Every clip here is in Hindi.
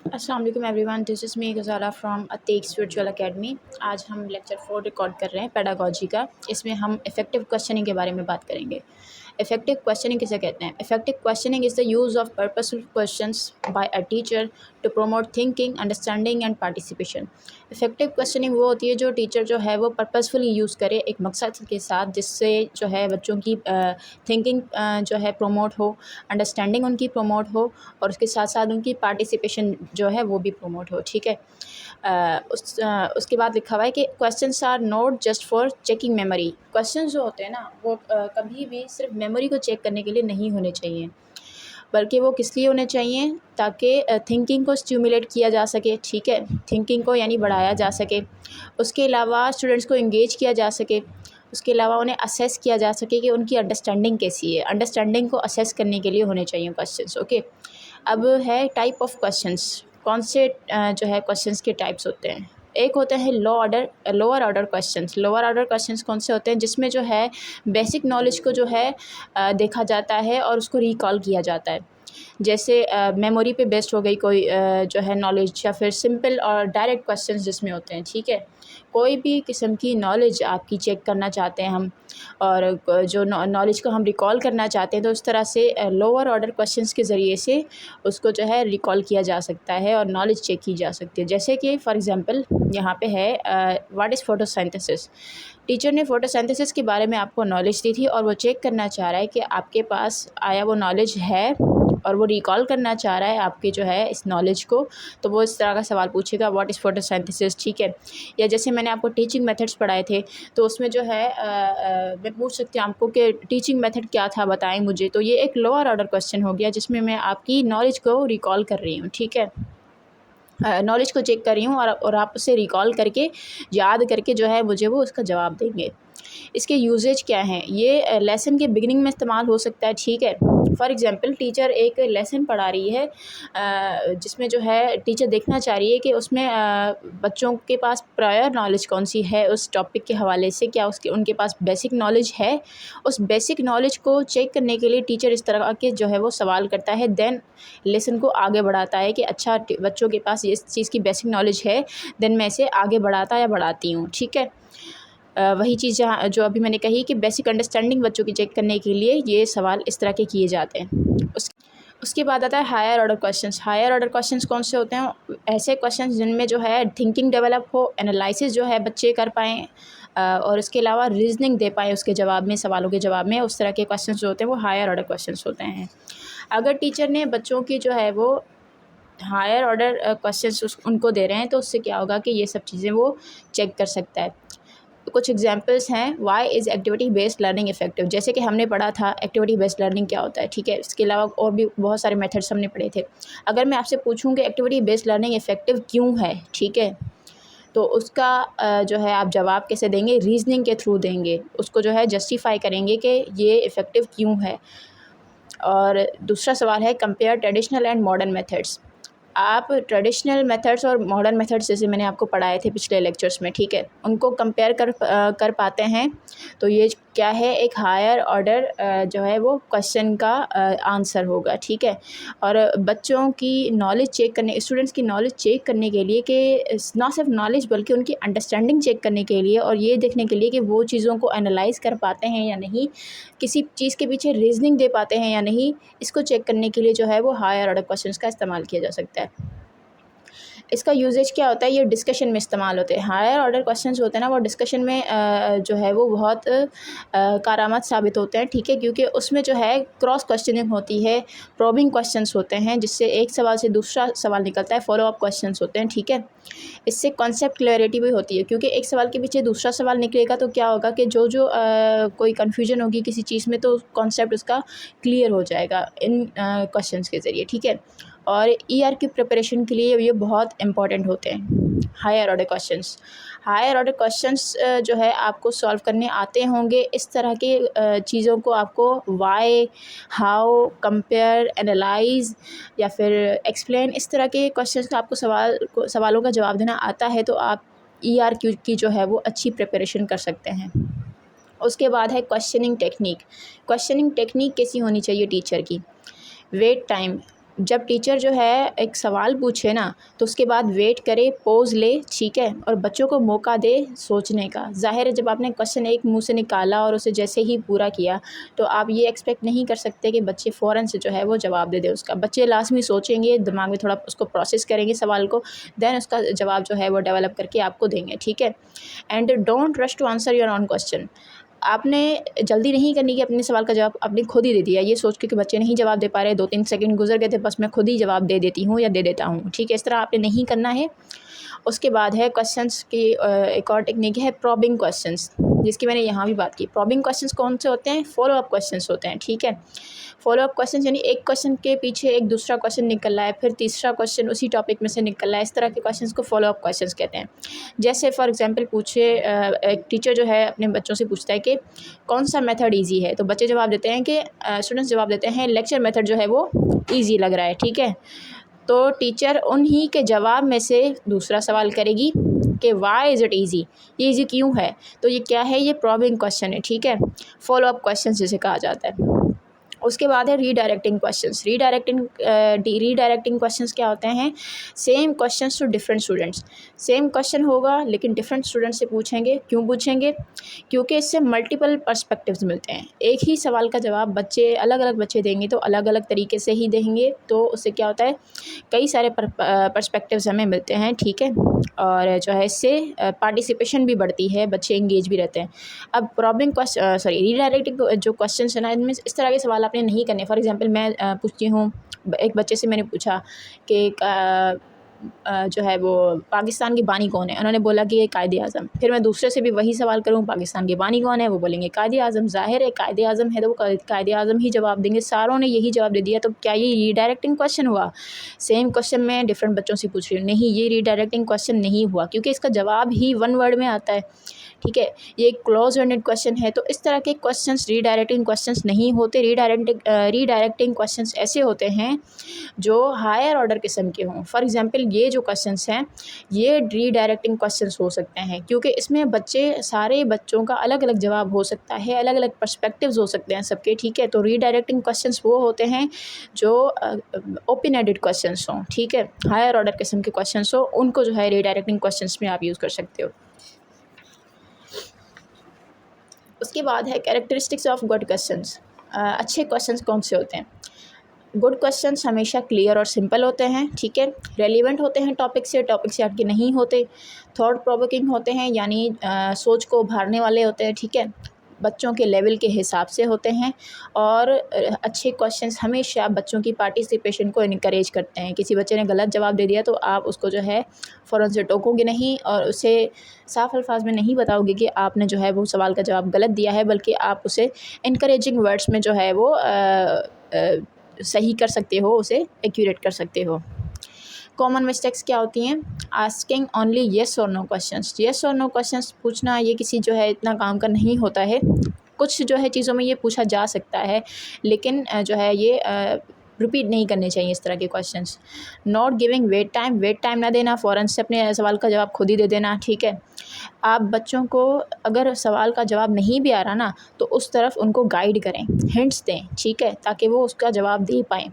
अस्सलाम वालेकुम everyone, this is me Ghazala from Atiq spiritual academy. आज हम लेक्चर 4 रिकॉर्ड कर रहे हैं पेडागॉजी का। इसमें हम इफ़ेक्टिव क्वेश्चनिंग के बारे में बात करेंगे। इफ़ेक्टिव क्वेश्चनिंग किसे कहते हैं? Effective questioning is the use of purposeful questions by a teacher to promote thinking, understanding and participation. Effective questioning वो होती है जो टीचर जो है वो पर्पसफुली यूज़ करे एक मकसद के साथ, जिससे जो है बच्चों की थिंकिंग जो है प्रमोट हो, अंडरस्टैंडिंग उनकी प्रमोट हो और उसके साथ साथ उनकी पार्टिसिपेशन जो है वो भी प्रमोट हो। ठीक है। उसके बाद लिखा हुआ है कि questions are not just for checking memory. Questions जो होते हैं ना वो कभी भी सिर्फ मेमोरी को चेक करने के लिए नहीं होने चाहिए, बल्कि वो किस लिए होने चाहिए, ताकि थिंकिंग को स्टिमुलेट किया जा सके। ठीक है, थिंकिंग को यानी बढ़ाया जा सके। उसके अलावा स्टूडेंट्स को इंगेज किया जा सके। उसके अलावा उन्हें असेस किया जा सके कि उनकी अंडरस्टैंडिंग कैसी है। अंडरस्टैंडिंग को असेस करने के लिए होने चाहिए क्वेश्चंस। ओके। अब है टाइप ऑफ क्वेश्चंस। कौन से जो है क्वेश्चंस के टाइप्स होते हैं? एक होते हैं lower order questions. Lower order questions कौन से होते हैं? जिसमें जो है बेसिक नॉलेज को जो है देखा जाता है और उसको रिकॉल किया जाता है। जैसे मेमोरी पे बेस्ड हो गई कोई जो है नॉलेज, या फिर सिंपल और डायरेक्ट क्वेश्चंस जिसमें होते हैं। ठीक है, कोई भी किस्म की नॉलेज आपकी चेक करना चाहते हैं हम, और जो नॉलेज को हम रिकॉल करना चाहते हैं, तो उस तरह से लोअर ऑर्डर क्वेश्चंस के ज़रिए से उसको जो है रिकॉल किया जा सकता है और नॉलेज चेक की जा सकती है। जैसे कि फॉर एग्जांपल यहाँ पे है व्हाट इज़ फोटोसिंथेसिस। टीचर ने फोटोसिंथेसिस के बारे में आपको नॉलेज दी थी और वो चेक करना चाह रहा है कि आपके पास आया वो नॉलेज है, और वो रिकॉल करना चाह रहा है आपके जो है इस नॉलेज को। तो वो इस तरह का सवाल पूछेगा, व्हाट इज़ फोटोसिंथेसिस। ठीक है। या जैसे मैंने आपको टीचिंग मेथड्स पढ़ाए थे, तो उसमें जो है मैं पूछ सकती हूँ आपको कि टीचिंग मेथड क्या था, बताएं मुझे। तो ये एक लोअर ऑर्डर क्वेश्चन हो गया, जिसमें मैं आपकी नॉलेज को रिकॉल कर रही हूँ। ठीक है, नॉलेज को चेक कर रही हूँ और आप उसे रिकॉल करके, याद करके जो है मुझे वो उसका जवाब देंगे। इसके यूजेज क्या हैं? ये लेसन के बिगिनिंग में इस्तेमाल हो सकता है। ठीक है। फॉर एग्जांपल टीचर एक लेसन पढ़ा रही है, जिसमें जो है टीचर देखना चाह रही है कि उसमें बच्चों के पास प्रायर नॉलेज कौन सी है उस टॉपिक के हवाले से, क्या उनके पास बेसिक नॉलेज है। उस बेसिक नॉलेज को चेक करने के लिए टीचर इस तरह के जो है वो सवाल करता है, देन लेसन को आगे बढ़ाता है कि अच्छा बच्चों के पास इस चीज़ की बेसिक नॉलेज है, देन मैं इसे आगे बढ़ाता या बढ़ाती हूँ। ठीक है। वही चीज़ जहाँ जो अभी मैंने कही कि बेसिक अंडरस्टैंडिंग बच्चों की चेक करने के लिए ये सवाल इस तरह के किए जाते हैं। उसके बाद आता है higher order questions. Higher order questions कौन से होते हैं? ऐसे क्वेश्चंस जिनमें जो है थिंकिंग डेवलप हो, एनालिसिस जो है बच्चे कर पाएँ, और उसके अलावा रीजनिंग दे पाएँ उसके जवाब में, सवालों के जवाब में। उस तरह के क्वेश्चंस जो होते हैं वो हायर ऑर्डर क्वेश्चंस होते हैं। अगर टीचर ने बच्चों की जो है वो हायर ऑर्डर क्वेश्चंस उनको दे रहे हैं, तो उससे क्या होगा कि ये सब चीज़ें वो चेक कर सकता है। कुछ एग्जांपल्स हैं, why is activity based learning effective. जैसे कि हमने पढ़ा था एक्टिविटी बेस्ड लर्निंग क्या होता है। ठीक है। इसके अलावा और भी बहुत सारे मेथड्स हमने पढ़े थे। अगर मैं आपसे पूछूं कि एक्टिविटी बेस्ड लर्निंग इफेक्टिव क्यों है, ठीक है, तो उसका जो है आप जवाब कैसे देंगे? रीजनिंग के थ्रू देंगे। उसको जो है जस्टिफाई करेंगे कि ये इफ़ेक्टिव क्यों है। और दूसरा सवाल है compare traditional and modern methods. आप ट्रेडिशनल मेथड्स और मॉडर्न मेथड्स जैसे मैंने आपको पढ़ाए थे पिछले लेक्चर्स में, ठीक है, उनको कंपेयर कर पाते हैं, तो ये क्या है? एक हायर ऑर्डर जो है वो क्वेश्चन का आंसर होगा। ठीक है। और बच्चों की नॉलेज चेक करने, स्टूडेंट्स की नॉलेज चेक करने के लिए कि ना सिर्फ नॉलेज बल्कि उनकी अंडरस्टैंडिंग चेक करने के लिए, और ये देखने के लिए कि वो चीज़ों को एनालाइज कर पाते हैं या नहीं, किसी चीज़ के पीछे रीजनिंग दे पाते हैं या नहीं, इसको चेक करने के लिए जो है वो हायर ऑर्डर क्वेश्चंस का इस्तेमाल किया जा सकता है। इसका यूजेज क्या होता है? ये डिस्कशन में इस्तेमाल होते हैं। हायर ऑर्डर क्वेश्चंस होते हैं ना, वो डिस्कशन में जो है वो बहुत कारआमद साबित होते हैं। ठीक है, क्योंकि उसमें जो है क्रॉस क्वेश्चनिंग होती है, प्रोबिंग क्वेश्चंस होते हैं, जिससे एक सवाल से दूसरा सवाल निकलता है, फॉलो अप क्वेश्चंस होते हैं। ठीक है। इससे कॉन्सेप्ट क्लैरिटी भी होती है, क्योंकि एक सवाल के पीछे दूसरा सवाल निकलेगा तो क्या होगा कि जो कोई कन्फ्यूजन होगी किसी चीज़ में, तो कॉन्सेप्ट उसका क्लियर हो जाएगा इन क्वेश्चंस के ज़रिए। ठीक है। और ईआर की प्रिपरेशन के लिए ये बहुत इंपॉर्टेंट होते हैं higher order questions. Higher order questions जो है आपको सॉल्व करने आते होंगे। इस तरह के चीज़ों को आपको वाई, हाउ, कंपेयर, एनालाइज या फिर एक्सप्लेन, इस तरह के क्वेश्चंस का आपको सवालों का जवाब देना आता है, तो आप ईआर की जो है वो अच्छी प्रिपरेशन कर सकते हैं। उसके बाद है क्वेश्चनिंग टेक्निक। क्वेश्चनिंग टेक्निक कैसी होनी चाहिए टीचर की? वेट टाइम, जब टीचर जो है एक सवाल पूछे ना तो उसके बाद वेट करे, पॉज़ ले, ठीक है, और बच्चों को मौका दे सोचने का। ज़ाहिर है जब आपने क्वेश्चन एक मुंह से निकाला और उसे जैसे ही पूरा किया तो आप ये एक्सपेक्ट नहीं कर सकते कि बच्चे फ़ौरन से जो है वो जवाब दे दे उसका। बच्चे लाज़मी सोचेंगे, दिमाग में थोड़ा उसको प्रोसेस करेंगे सवाल को, देन उसका जवाब जो है वो डेवलप करके आपको देंगे, ठीक है। And don't rush to answer your own question. आपने जल्दी नहीं करनी कि अपने सवाल का जवाब आपने खुद ही दे दिया, ये सोच के कि बच्चे नहीं जवाब दे पा रहे, 2-3 सेकंड गुजर गए थे, बस मैं खुद ही जवाब दे देती हूँ या दे देता हूँ, ठीक है। इस तरह आपने नहीं करना है। उसके बाद है क्वेश्चंस की एक और टेक्निक है प्रॉबिंग क्वेश्चंस, जिसकी मैंने यहाँ भी बात की। प्रॉबिंग क्वेश्चंस कौन से होते हैं? फॉलो अप क्वेश्चंस होते हैं, ठीक है। फॉलो अप क्वेश्चंस यानी एक क्वेश्चन के पीछे एक दूसरा क्वेश्चन निकल रहा है, फिर तीसरा क्वेश्चन उसी टॉपिक में से निकल रहा है, इस तरह के क्वेश्चंस को फॉलो अप क्वेश्चंस कहते हैं। जैसे फॉर एग्जांपल पूछे एक टीचर जो है अपने बच्चों से पूछता है कि कौन सा मेथड ईजी है, तो बच्चे जवाब देते हैं कि स्टूडेंट्स जवाब देते हैं लेक्चर मेथड जो है वो ईजी लग रहा है, ठीक है। तो टीचर उन्हीं के जवाब में से दूसरा सवाल करेगी कि वाई इज़ इट ईजी, ये ईजी क्यों है। तो ये क्या है? ये प्रॉबिंग क्वेश्चन है, ठीक है, फॉलो अप क्वेश्चन जिसे कहा जाता है। उसके बाद है रीडायरेक्टिंग क्वेश्चंस। रीडायरेक्टिंग क्वेश्चंस क्या होते हैं? Same questions to different students. Same question होगा लेकिन डिफरेंट स्टूडेंट से पूछेंगे। क्यों पूछेंगे? क्योंकि इससे मल्टीपल पर्सपेक्टिव्स मिलते हैं। एक ही सवाल का जवाब बच्चे अलग अलग बच्चे देंगे तो अलग अलग तरीके से ही देंगे, तो उससे क्या होता है, कई सारे पर्सपेक्टिव्स हमें मिलते हैं, ठीक है। और जो है इससे पार्टिसिपेशन भी बढ़ती है, बच्चे इंगेज भी रहते हैं। अब रीडायरेक्टिंग जो क्वेश्चन है ना, इनमें इस तरह के सवाल आपने नहीं करने। फॉर एग्जांपल मैं पूछती हूँ, एक बच्चे से मैंने पूछा कि जो है वो पाकिस्तान के बानी कौन है, उन्होंने बोला कि ये कायदे आज़म। फिर मैं दूसरे से भी वही सवाल करूँ, पाकिस्तान के बानी कौन है, वो बोलेंगे कायदे आज़म। ज़ाहिर है कायदे आज़म है तो वो कायदे आज़म ही जवाब देंगे, सारों ने यही जवाब दे दिया, तो क्या ये रीडायरेक्टिंग क्वेश्चन हुआ? सेम क्वेश्चन मैं डिफरेंट बच्चों से पूछ रही हूँ, नहीं, ये रीडायरेक्टिंग क्वेश्चन नहीं हुआ, क्योंकि इसका जवाब ही वन वर्ड में आता है, ठीक है। ये एक क्लोज एंडेड क्वेश्चन है, तो इस तरह के क्वेश्चंस रीडायरेक्टिंग क्वेश्चंस नहीं होते। रीडायरेक्टिंग क्वेश्चंस ऐसे होते हैं जो हायर ऑर्डर किस्म के हों। फॉर एग्जांपल ये जो क्वेश्चंस हैं ये रीडायरेक्टिंग क्वेश्चंस हो सकते हैं, क्योंकि इसमें सारे बच्चों का अलग अलग जवाब हो सकता है, अलग अलग पर्सपेक्टिव्स हो सकते हैं सबके, ठीक है। तो रीडायरेक्टिंग क्वेश्चंस वो होते हैं जो ओपन एंडेड क्वेश्चंस हों, ठीक है, हायर ऑर्डर किस्म के क्वेश्चंस हो, उनको जो है रीडायरेक्टिंग क्वेश्चंस में आप यूज़ कर सकते हो। उसके बाद है कैरेक्टरिस्टिक्स ऑफ गुड क्वेश्चंस। अच्छे क्वेश्चंस कौन से होते हैं? गुड क्वेश्चंस हमेशा क्लियर और सिंपल होते हैं, ठीक है, रेलिवेंट होते हैं टॉपिक से हटके नहीं होते, थॉट प्रोवोकिंग होते हैं, यानी सोच को उभारने वाले होते हैं, ठीक है, बच्चों के लेवल के हिसाब से होते हैं, और अच्छे क्वेश्चंस हमेशा बच्चों की पार्टिसिपेशन को इनकरेज करते हैं। किसी बच्चे ने गलत जवाब दे दिया तो आप उसको जो है फ़ौरन से टोकोगे नहीं और उसे साफ अल्फाज में नहीं बताओगे कि आपने जो है वो सवाल का जवाब गलत दिया है, बल्कि आप उसे इनकरेजिंग वर्ड्स में जो है वो सही कर सकते हो, उसे एक्यूरेट कर सकते हो। कॉमन मिस्टेक्स क्या होती हैं? आस्किंग ओनली येस और नो क्वेश्चंस। येस और नो क्वेश्चंस पूछना ये किसी जो है इतना काम का नहीं होता है। कुछ जो है चीज़ों में ये पूछा जा सकता है, लेकिन जो है ये रिपीट नहीं करने चाहिए इस तरह के questions. Not giving wait time ना देना, फ़ौरन से अपने सवाल का जवाब खुद ही दे देना, ठीक है। आप बच्चों को अगर सवाल का जवाब नहीं भी आ रहा ना तो उस तरफ उनको गाइड करें, हिंट्स दें, ठीक है, ताकि वो उसका जवाब दे पाएँ।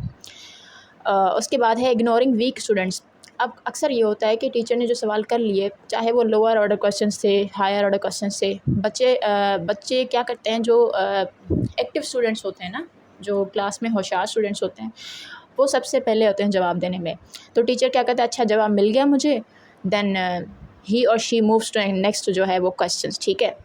उसके बाद है इग्नोरिंग वीक स्टूडेंट्स। अब अक्सर ये होता है कि टीचर ने जो सवाल कर लिए, चाहे वो लोअर ऑर्डर क्वेश्चंस थे, हायर ऑर्डर क्वेश्चंस थे, बच्चे क्या करते हैं, जो एक्टिव स्टूडेंट्स होते हैं ना, जो क्लास में होशियार स्टूडेंट्स होते हैं, वो सबसे पहले होते हैं जवाब देने में। तो टीचर क्या कहता है, अच्छा जवाब मिल गया मुझे, देन ही और शी मूव्स टू नेक्स्ट जो है वो क्वेश्चंस, ठीक है।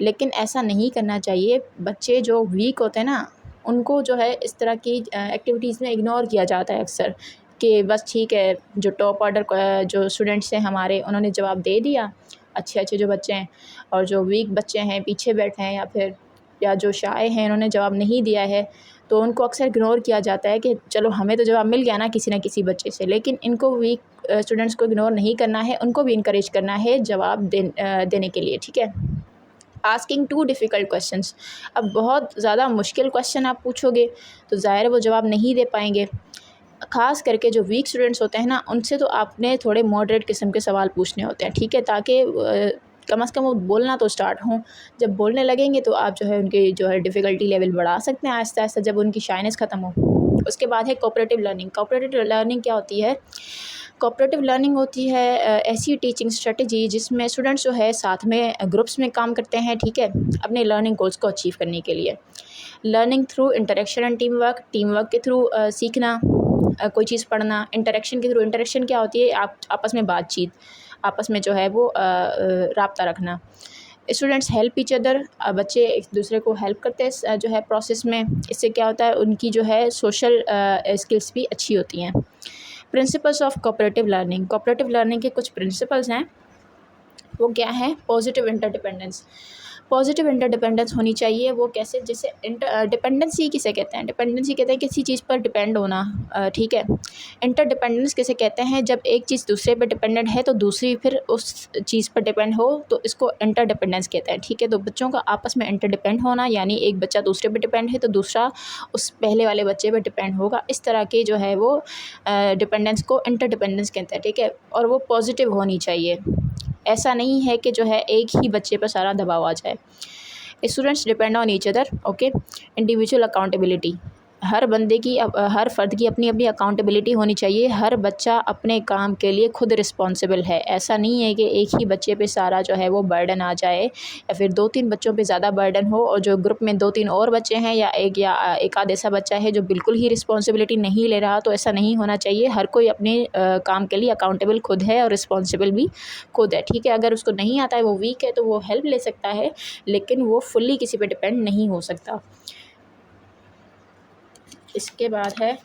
लेकिन ऐसा नहीं करना चाहिए। बच्चे जो वीक होते हैं ना उनको जो है इस तरह की एक्टिविटीज़ में इग्नोर किया जाता है अक्सर, कि बस ठीक है, जो टॉप ऑर्डर जो स्टूडेंट्स हैं हमारे, उन्होंने जवाब दे दिया, अच्छे जो बच्चे हैं, और जो वीक बच्चे हैं पीछे बैठे हैं या जो शाय हैं उन्होंने जवाब नहीं दिया है, तो उनको अक्सर इग्नोर किया जाता है कि चलो हमें तो जवाब मिल गया ना किसी न किसी बच्चे से। लेकिन इनको वीक स्टूडेंट्स को इग्नोर नहीं करना है, उनको भी इनकरेज करना है जवाब देने के लिए, ठीक है। Asking too difficult questions. अब बहुत ज़्यादा मुश्किल क्वेश्चन आप पूछोगे तो ज़ाहिर है वो जवाब नहीं दे पाएंगे। ख़ास करके जो वीक स्टूडेंट्स होते हैं ना, उनसे तो आपने थोड़े मॉडरेट किस्म के सवाल पूछने होते हैं, ठीक है, ताकि कम से कम वो बोलना तो स्टार्ट हों। जब बोलने लगेंगे तो आप जो है उनकी जो है डिफ़िकल्टी लेवल बढ़ा सकते हैं आहिस्ता आहिस्ता, जब उनकी शाइनेस ख़त्म हो। उसके बाद है कोऑपरेटिव लर्निंग। कोऑपरेटिव लर्निंग क्या होती है? कोऑपरेटिव लर्निंग होती है ऐसी टीचिंग स्ट्रेटजी जिसमें स्टूडेंट्स जो है साथ में ग्रुप्स में काम करते हैं, ठीक है, अपने लर्निंग गोल्स को अचीव करने के लिए। Learning through interaction and team work के थ्रू सीखना, कोई चीज़ पढ़ना। इंटरेक्शन के थ्रू, इंटरेक्शन क्या होती है? आप आपस में बातचीत, आपस में जो है वो राब्ता रखना। स्टूडेंट्स हेल्प ईच अदर, बच्चे एक दूसरे को हेल्प करते हैं जो है प्रोसेस में। इससे क्या होता है? उनकी जो है सोशल स्किल्स भी अच्छी होती हैं। Principles of cooperative learning. Cooperative learning के कुछ प्रिंसिपल्स हैं, वो क्या है? Positive interdependence. पॉजिटिव इंटरडिपेंडेंस होनी चाहिए। वो कैसे? जैसे डिपेंडेंसी किसे कहते हैं? डिपेंडेंसी कहते हैं किसी चीज़ पर डिपेंड होना, ठीक है। इंटरडिपेंडेंस किसे कहते हैं? जब एक चीज़ दूसरे पर डिपेंडेंट है तो दूसरी फिर उस चीज़ पर डिपेंड हो, तो इसको इंटरडिपेंडेंस कहते हैं, ठीक है। तो बच्चों का आपस में इंटरडिपेंड होना, यानी एक बच्चा दूसरे पर डिपेंड है तो दूसरा उस पहले वाले बच्चे पर डिपेंड होगा। इस तरह के जो है वो डिपेंडेंस को इंटरडिपेंडेंस कहते हैं, ठीक है। और वो पॉजिटिव होनी चाहिए। ऐसा नहीं है कि जो है एक ही बच्चे पर सारा दबाव आ जाए। Students depend on each other, okay. Individual accountability. हर बंदे की हर फ़र्द की अपनी अपनी अकाउंटेबिलिटी होनी चाहिए। हर बच्चा अपने काम के लिए खुद रिस्पॉन्सिबल है। ऐसा नहीं है कि एक ही बच्चे पे सारा जो है वो बर्डन आ जाए, या फिर 2-3 बच्चों पे ज़्यादा बर्डन हो, और जो ग्रुप में 2-3 और बच्चे हैं या एक आध ऐसा बच्चा है जो बिल्कुल ही रिस्पॉन्सिबिलिटी नहीं ले रहा। तो ऐसा नहीं होना चाहिए। हर कोई अपने काम के लिए अकाउंटेबल खुद है और रिस्पॉन्सिबल भी खुद है, ठीक है। अगर उसको नहीं आता है, वो वीक है, तो वो हेल्प ले सकता है, लेकिन वो फुल्ली किसी पे डिपेंड नहीं हो सकता। इसके बाद है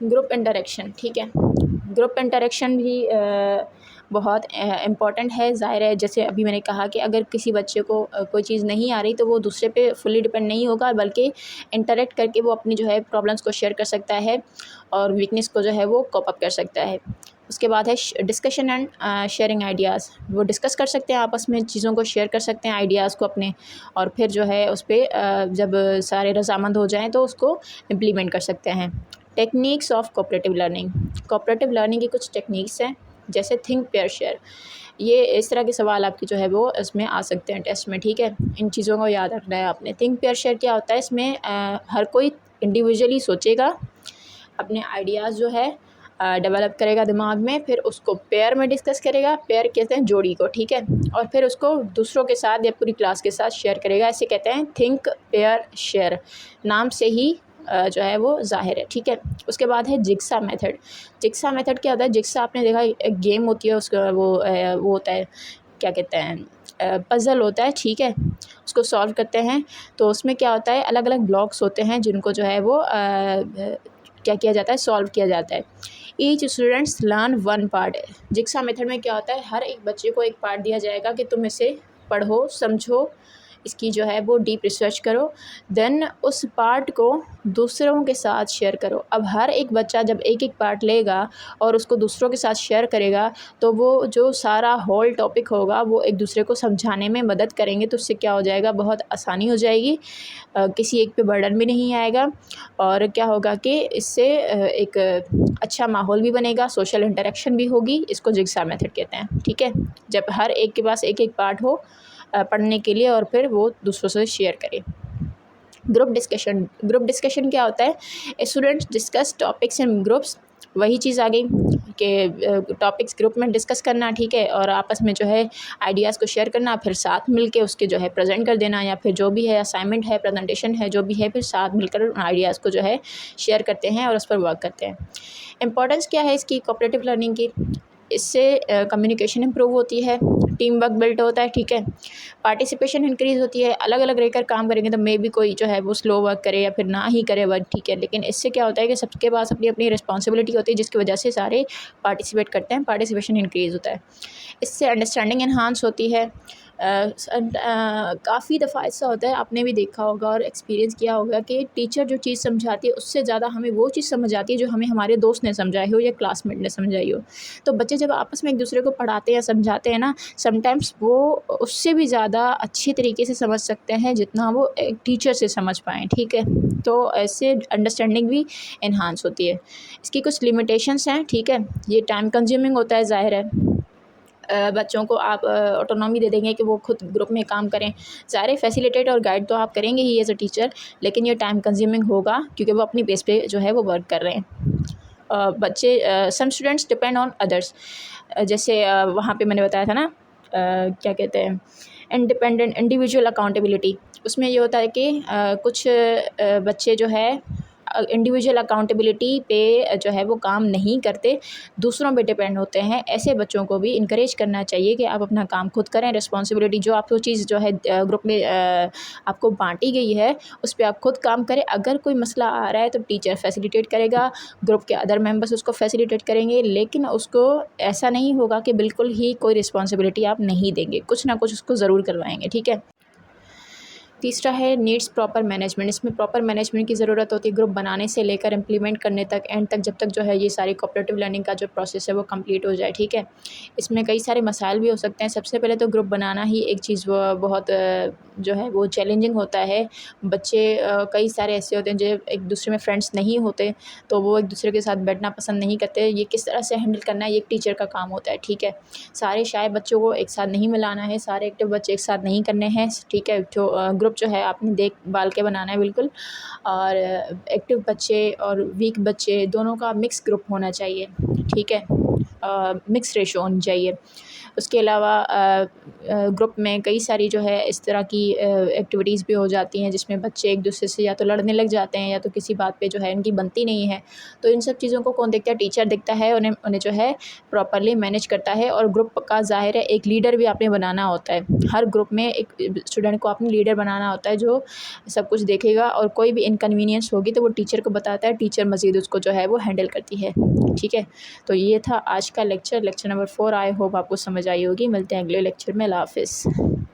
ग्रुप इंटरेक्शन, ठीक है। ग्रुप इंटरेक्शन भी बहुत इम्पॉर्टेंट है। ज़ाहिर है, जैसे अभी मैंने कहा कि अगर किसी बच्चे को कोई चीज़ नहीं आ रही तो वो दूसरे पे फुल्ली डिपेंड नहीं होगा, बल्कि इंटरेक्ट करके वो अपनी जो है प्रॉब्लम्स को शेयर कर सकता है और वीकनेस को जो है वो कोप अप कर सकता है। उसके बाद है डिस्कशन एंड शेयरिंग आइडियाज़। वो डिस्कस कर सकते हैं, आपस में चीज़ों को शेयर कर सकते हैं, आइडियाज़ को अपने, और फिर जो है उस पर जब सारे रज़ामंद हो जाएं तो उसको इम्प्लीमेंट कर सकते हैं। Techniques of cooperative learning. Cooperative learning की कुछ टेक्निक्स हैं, जैसे थिंक पेयर शेयर। ये इस तरह के सवाल आपके जो है वो इसमें आ सकते हैं टेस्ट में, ठीक है। इन चीज़ों को याद रखना है आपने। थिंक पेयर शेयर क्या होता है? इसमें हर कोई इंडिविजुअली सोचेगा, अपने आइडियाज़ जो है डेवलप करेगा दिमाग में, फिर उसको पेयर में डिस्कस करेगा। पेयर कहते हैं जोड़ी को, ठीक है। और फिर उसको दूसरों के साथ या पूरी क्लास के साथ शेयर करेगा। ऐसे कहते हैं थिंक पेयर शेयर, नाम से ही जो है वो ज़ाहिर है, ठीक है। उसके बाद है जिग्सा मेथड। जिग्सा मेथड क्या होता है? जिग्सा आपने देखा, एक गेम होती है, उसका वो होता है, क्या कहते हैं, पज़ल होता है, ठीक है। उसको सॉल्व करते हैं, तो उसमें क्या होता है? अलग अलग ब्लॉक्स होते हैं जिनको जो है वो क्या किया जाता है? सॉल्व किया जाता है। Each students learn one part. Jigsaw method में क्या होता है? हर एक बच्चे को एक पार्ट दिया जाएगा कि तुम इसे पढ़ो, समझो, इसकी जो है वो डीप रिसर्च करो, देन उस पार्ट को दूसरों के साथ शेयर करो। अब हर एक बच्चा जब एक एक पार्ट लेगा और उसको दूसरों के साथ शेयर करेगा, तो वो जो सारा होल टॉपिक होगा वो एक दूसरे को समझाने में मदद करेंगे। तो उससे क्या हो जाएगा? बहुत आसानी हो जाएगी, किसी एक पे बर्डन भी नहीं आएगा, और क्या होगा कि इससे एक अच्छा माहौल भी बनेगा, सोशल इंटरेक्शन भी होगी। इसको जिग्सा मेथड कहते हैं, ठीक है। जब हर एक के पास एक एक पार्ट हो पढ़ने के लिए और फिर वो दूसरों से शेयर करें। Group discussion. ग्रुप डिस्कशन क्या होता है? Students discuss topics in groups. वही चीज़ आ गई कि टॉपिक्स ग्रुप में डिस्कस करना, ठीक है, और आपस में जो है आइडियाज़ को शेयर करना, फिर साथ मिलके उसके जो है प्रेजेंट कर देना, या फिर जो भी है असाइनमेंट है, प्रेजेंटेशन है, जो भी है, फिर साथ मिलकर आइडियाज़ को जो है शेयर करते हैं और उस पर वर्क करते हैं। इम्पॉर्टेंस क्या है इसकी कोऑपरेटिव लर्निंग की? इससे कम्युनिकेशन इम्प्रूव होती है, टीम वर्क बिल्ट होता है, ठीक है। पार्टिसिपेशन इंक्रीज़ होती है। अलग अलग रहकर काम करेंगे तो मे बी कोई जो है वो स्लो वर्क करे या फिर ना ही करे वर्क, ठीक है। लेकिन इससे क्या होता है कि सबके पास अपनी अपनी रिस्पॉन्सिबिलिटी होती है, जिसकी वजह से सारे पार्टिसिपेट करते हैं, पार्टिसिपेशन इंक्रीज़ होता है। इससे अंडरस्टैंडिंग एनहांस होती है। काफ़ी दफ़ा ऐसा होता है, आपने भी देखा होगा और एक्सपीरियंस किया होगा कि टीचर जो चीज़ समझाती है उससे ज़्यादा हमें वो चीज़ समझ आती है जो हमें हमारे दोस्त ने समझाई हो या क्लासमेट ने समझाई हो। तो बच्चे जब आपस में एक दूसरे को पढ़ाते हैं, समझाते हैं ना, समटाइम्स वो उससे भी ज़्यादा अच्छी तरीके से समझ सकते हैं जितना वो एक टीचर से समझ पाएँ, ठीक है। तो ऐसे अंडरस्टैंडिंग भी एनहांस होती है। इसकी कुछ लिमिटेशंस हैं, ठीक है। ये टाइम कंज्यूमिंग होता है, ज़ाहिर है। बच्चों को आप ऑटोनॉमी दे देंगे कि वो खुद ग्रुप में काम करें। ज़ाहिर है फैसिलिटेट और गाइड तो आप करेंगे ही एज़ अ टीचर, लेकिन ये टाइम कंज्यूमिंग होगा क्योंकि वो अपनी बेस पे जो है वो वर्क कर रहे हैं। बच्चे some students depend on others, जैसे वहाँ पे मैंने बताया था ना क्या कहते हैं, इंडिपेंडेंट इंडिविजुअल अकाउंटेबिलिटी। उसमें ये होता है कि कुछ बच्चे जो है इंडिविजुअल अकाउंटेबिलिटी पे जो है वो काम नहीं करते, दूसरों पे डिपेंड होते हैं। ऐसे बच्चों को भी इनकरेज करना चाहिए कि आप अपना काम खुद करें, रिस्पॉन्सिबिलिटी जो आपको चीज़ जो है ग्रुप में आपको बांटी गई है उस पर आप खुद काम करें। अगर कोई मसला आ रहा है तो टीचर फैसिलिटेट करेगा, ग्रुप के अदर मेंबर्स उसको फैसिलिटेट करेंगे, लेकिन उसको ऐसा नहीं होगा कि बिल्कुल ही कोई रिस्पॉन्सिबिलिटी आप नहीं देंगे, कुछ ना कुछ उसको ज़रूर करवाएंगे। ठीक है। तीसरा है नीड्स प्रॉपर मैनेजमेंट। इसमें प्रॉपर मैनेजमेंट की ज़रूरत होती है ग्रुप बनाने से लेकर इम्प्लीमेंट करने तक, एंड तक, जब तक जो है ये सारी कोऑपरेटिव लर्निंग का जो प्रोसेस है वो कंप्लीट हो जाए। ठीक है। इसमें कई सारे मसाइल भी हो सकते हैं। सबसे पहले तो ग्रुप बनाना ही एक चीज़ वो बहुत जो है वो चैलेंजिंग होता है। बच्चे कई सारे ऐसे होते हैं जो एक दूसरे में फ्रेंड्स नहीं होते, तो वो एक दूसरे के साथ बैठना पसंद नहीं करते। ये किस तरह से हैंडल करना है ये एक टीचर का काम होता है। ठीक है। सारे शाय बच्चों को एक साथ नहीं मिलाना है, सारे एक्टिव बच्चे एक साथ नहीं करने हैं। ठीक है। जो ग्रुप जो है आपने देखभाल के बनाना है बिल्कुल, और एक्टिव बच्चे और वीक बच्चे दोनों का मिक्स ग्रुप होना चाहिए। ठीक है। मिक्स रेशो होनी चाहिए। उसके अलावा ग्रुप में कई सारी जो है इस तरह की एक्टिविटीज़ भी हो जाती हैं जिसमें बच्चे एक दूसरे से या तो लड़ने लग जाते हैं या तो किसी बात पे जो है उनकी बनती नहीं है। तो इन सब चीज़ों को कौन देखता है? टीचर देखता है, उन्हें उन्हें जो है प्रॉपरली मैनेज करता है। और ग्रुप का ज़ाहिर है एक लीडर भी आपने बनाना होता है। हर ग्रुप में एक स्टूडेंट को आपने लीडर बनाना होता है जो सब कुछ देखेगा, और कोई भी इनकन्वीनियंस होगी तो वो टीचर को बताता है, टीचर मज़ीद उसको जो है वो हैंडल करती है। ठीक है। तो ये था आज का लेक्चर नंबर 4। आई होप आपको समझ आई होगी। मिलते हैं अगले लेक्चर में। अल्लाह हाफ़िज़।